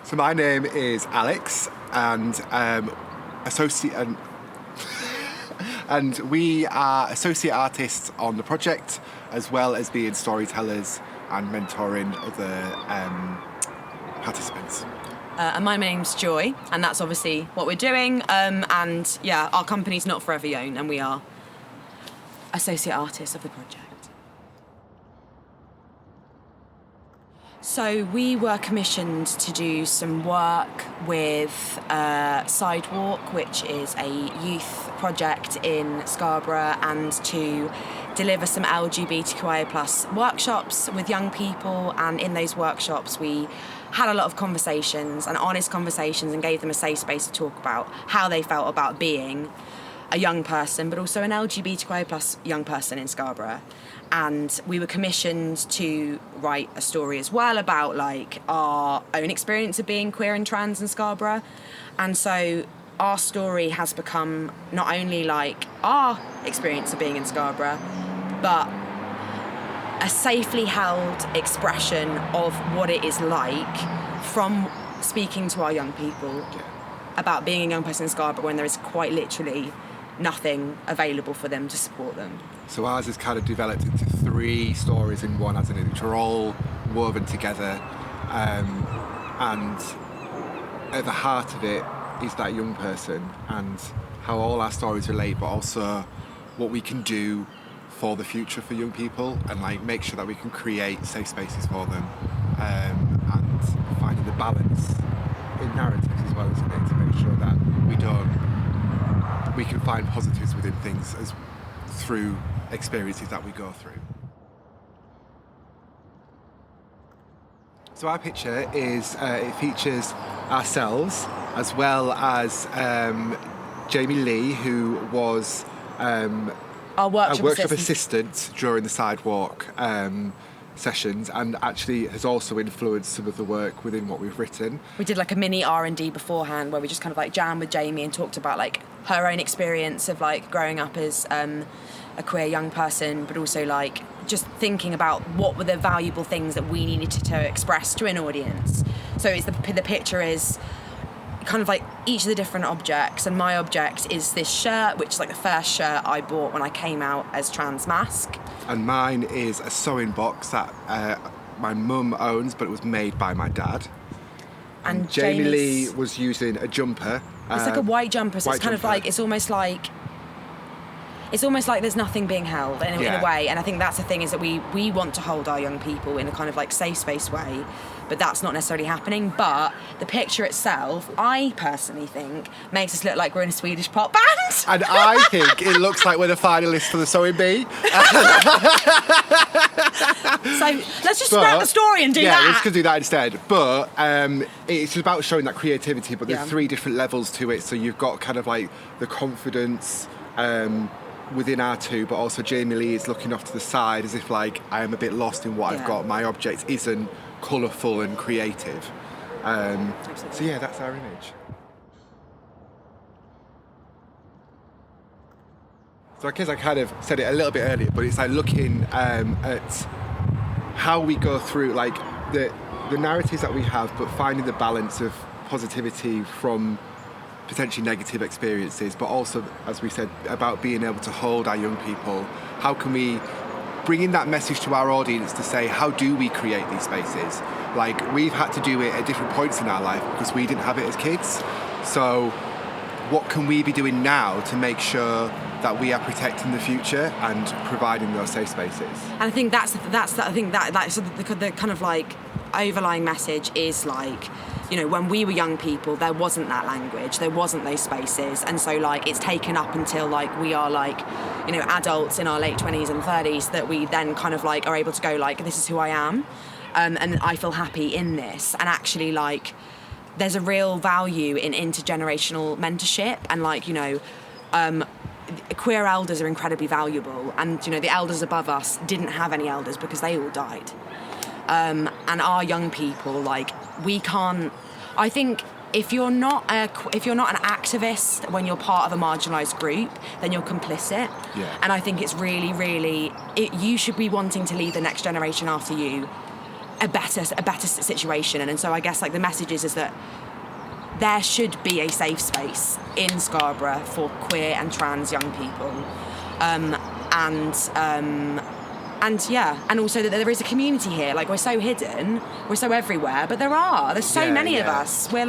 So my name is Alex, and and we are associate artists on the project, as well as being storytellers and mentoring other participants. And my name's Joy, and that's obviously what we're doing. And yeah, our company's not forever Yone, and we are associate artists of the project. So we were commissioned to do some work with Sidewalk, which is a youth project in Scarborough, and to deliver some LGBTQIA+ workshops with young people. And in those workshops we had a lot of conversations, and honest conversations, and gave them a safe space to talk about how they felt about being a young person, but also an LGBTQIA+ young person in Scarborough. And we were commissioned to write a story as well about like our own experience of being queer and trans in Scarborough. And so our story has become not only like our experience of being in Scarborough, but a safely held expression of what it is like from speaking to our young people about being a young person in Scarborough when there is quite literally nothing available for them to support them. So ours is kind of developed into 3 stories in one, hasn't it, which are all woven together, and at the heart of it is that young person and how all our stories relate, but also what we can do for the future for young people, and like make sure that we can create safe spaces for them, and finding the balance in narratives as well, isn't it, to make sure that we can find positives within things as through experiences that we go through. So our picture is, it features ourselves as well as Jamie Lee, who was our workshop assistant during the Sidewalk sessions, and actually has also influenced some of the work within what we've written. We did like a mini R&D beforehand where we just kind of like jammed with Jamie and talked about like her own experience of like growing up as a queer young person, but also like just thinking about what were the valuable things that we needed to express to an audience. So it's the picture is kind of like each of the different objects, and my object is this shirt, which is like the first shirt I bought when I came out as trans mask. And mine is a sewing box that my mum owns, but it was made by my dad. And Jamie Lee was using a jumper. It's like a white jumper, so it's kind of like, it's almost like there's nothing being held in a way. And I think that's the thing, is that we want to hold our young people in a kind of like safe space way, but that's not necessarily happening. But the picture itself, I personally think, makes us look like we're in a Swedish pop band. And I think it looks like we're the finalists for the Sewing Bee. So let's just scrap the story and do that. Yeah, let's just do that instead. But it's about showing that creativity, but there's 3 different levels to it. So you've got kind of like the confidence within our 2, but also Jamie Lee is looking off to the side as if like, I am a bit lost in what I've got. My object isn't colourful and creative. So yeah, that's our image. So I guess I kind of said it a little bit earlier, but it's like looking at how we go through like the narratives that we have, but finding the balance of positivity from potentially negative experiences, but also, as we said, about being able to hold our young people. How can we bring in that message to our audience to say, how do we create these spaces? Like, we've had to do it at different points in our life because we didn't have it as kids. So what can we be doing now to make sure that we are protecting the future and providing those safe spaces? And I think that's the kind of like overlying message is like, you know, when we were young people, there wasn't that language, there wasn't those spaces, and so like it's taken up until like we are like, you know, adults in our late 20s and 30s that we then kind of like are able to go like, this is who I am, and I feel happy in this. And actually like there's a real value in intergenerational mentorship, and like, you know, queer elders are incredibly valuable, and you know, the elders above us didn't have any elders because they all died. And our young people, like, we can't. I think if you're not an activist when you're part of a marginalised group, then you're complicit. Yeah. And I think it's really, really, you should be wanting to lead the next generation after you a better situation. And so I guess like the message is that there should be a safe space in Scarborough for queer and trans young people, and also that there is a community here. Like, we're so hidden, we're so everywhere, but there's so many of us. We're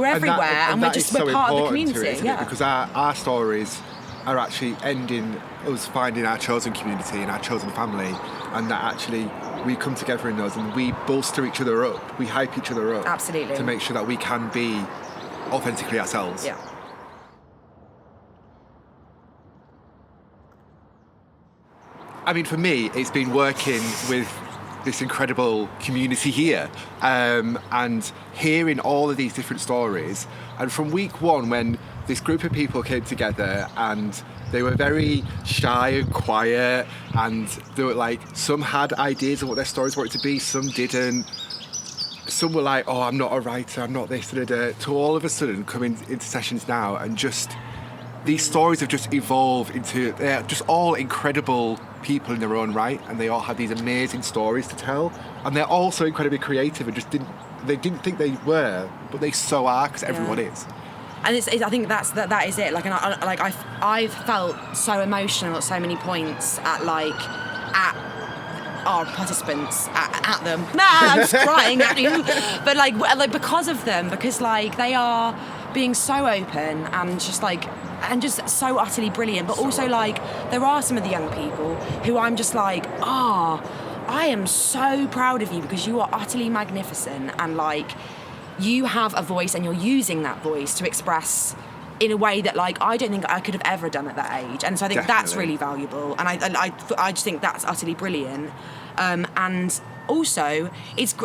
everywhere, and we're part of the community. Because our stories are actually ending us finding our chosen community and our chosen family, and that actually we come together in those and we bolster each other up, we hype each other up. Absolutely. To make sure that we can be authentically ourselves. Yeah. I mean, for me, it's been working with this incredible community here, and hearing all of these different stories. And from week one, when this group of people came together and they were very shy and quiet, and they were like, some had ideas of what their stories wanted to be, some didn't. Some were like, oh, I'm not a writer, I'm not this, to all of a sudden coming into sessions now, and just these stories have just evolved into, they're just all incredible people in their own right, and they all have these amazing stories to tell, and they're all so incredibly creative, and they didn't think they were, but they so are, because everyone is. And I think that is it. Like, and I've felt so emotional at so many points at our participants, at them. Nah, I'm just crying at you. But like because of them, because like they are being so open and just so utterly brilliant. But also like there are some of the young people who I'm just like, I am so proud of you, because you are utterly magnificent, and like you have a voice and you're using that voice to express in a way that like I don't think I could have ever done at that age. And so I think that's really valuable, and I just think that's utterly brilliant. And also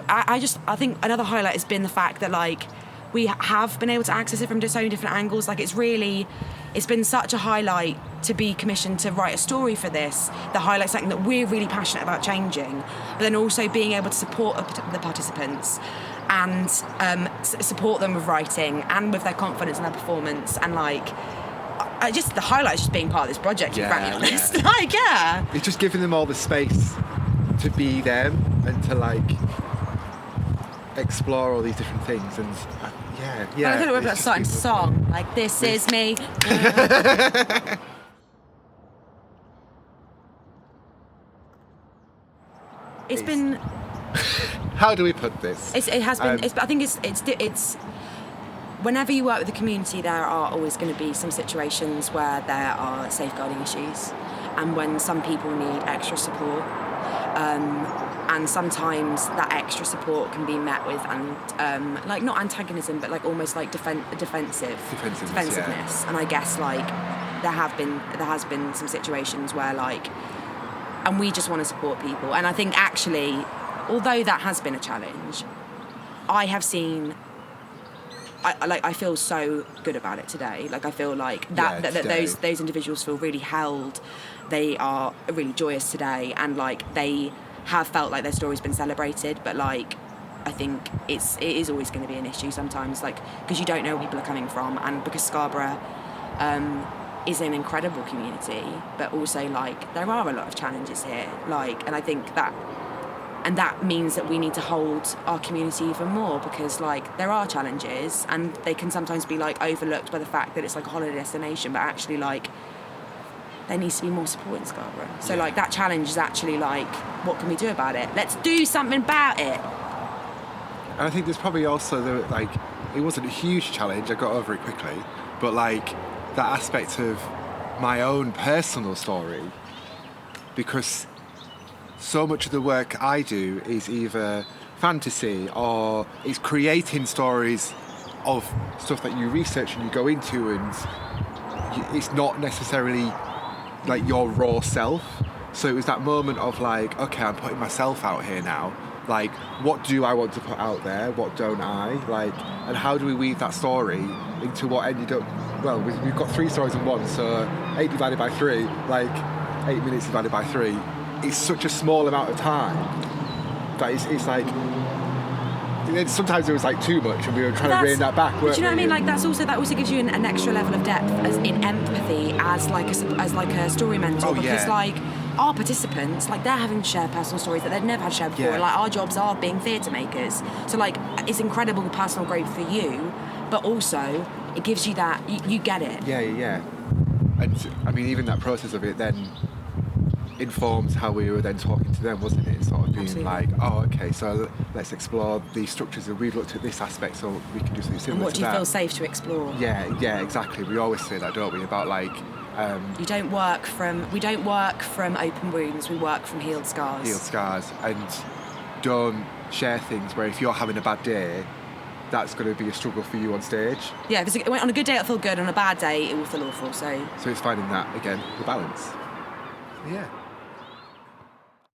I think another highlight has been the fact that like we have been able to access it from so many different angles. Like it's been such a highlight to be commissioned to write a story for this that highlights something that we're really passionate about changing, but then also being able to support the participants and support them with writing and with their confidence and their performance, and like the highlights just being part of this project, to be frankly honest. It's just giving them all the space to be them and to like explore all these different things, and I think we're starting a song like "This Is Me." It's been. How do we put this? It has been. I think it's. Whenever you work with the community, there are always going to be some situations where there are safeguarding issues, and when some people need extra support, and sometimes that extra support can be met with like not antagonism, but like almost like defensiveness. Yeah. And I guess like there has been some situations where like, and we just want to support people. And I think actually, although that has been a challenge, I have seen. I feel so good about it today. Like I feel like that those individuals feel really held. They are really joyous today, and like they have felt like their story's been celebrated. But like I think it is always going to be an issue sometimes, like because you don't know where people are coming from, and because Scarborough is an incredible community, but also like there are a lot of challenges here. Like, and I think that. And that means that we need to hold our community even more, because like there are challenges and they can sometimes be like overlooked by the fact that it's like a holiday destination, but actually like there needs to be more support in Scarborough. So like that challenge is actually like, what can we do about it? Let's do something about it. And I think there's probably also like, it wasn't a huge challenge, I got over it quickly, but like that aspect of my own personal story, because so much of the work I do is either fantasy or it's creating stories of stuff that you research and you go into, and it's not necessarily like your raw self. So it was that moment of like, okay, I'm putting myself out here now. Like, what do I want to put out there? What don't I? Like, and how do we weave that story into what ended up, well, we've got 3 stories in one, so 8 divided by 3, like 8 minutes divided by 3. It's such a small amount of time that it's like sometimes it was like too much, and we were trying to rein that back. But do you know what I mean? Like that also gives you an extra level of depth as in empathy as like a story mentor, because like our participants, like, they're having to share personal stories that they've never had shared before. Yeah. Like, our jobs are being theatre makers. So, like, it's incredible personal growth for you, but also it gives you that, you get it. Yeah. And I mean, even that process of it then informs how we were then talking to them, wasn't it? Sort of being Absolutely. like, oh, okay, so let's explore these structures, and we've looked at this aspect, so we can do something similar And what to do you that. feel safe to explore? Yeah, exactly. We always say that, don't we? About like We don't work from open wounds, we work from healed scars. And don't share things where if you're having a bad day, that's going to be a struggle for you on stage. Yeah, if it's, on a good day it'll feel good, on a bad day it will feel awful. So So it's finding that, again, the balance. Yeah.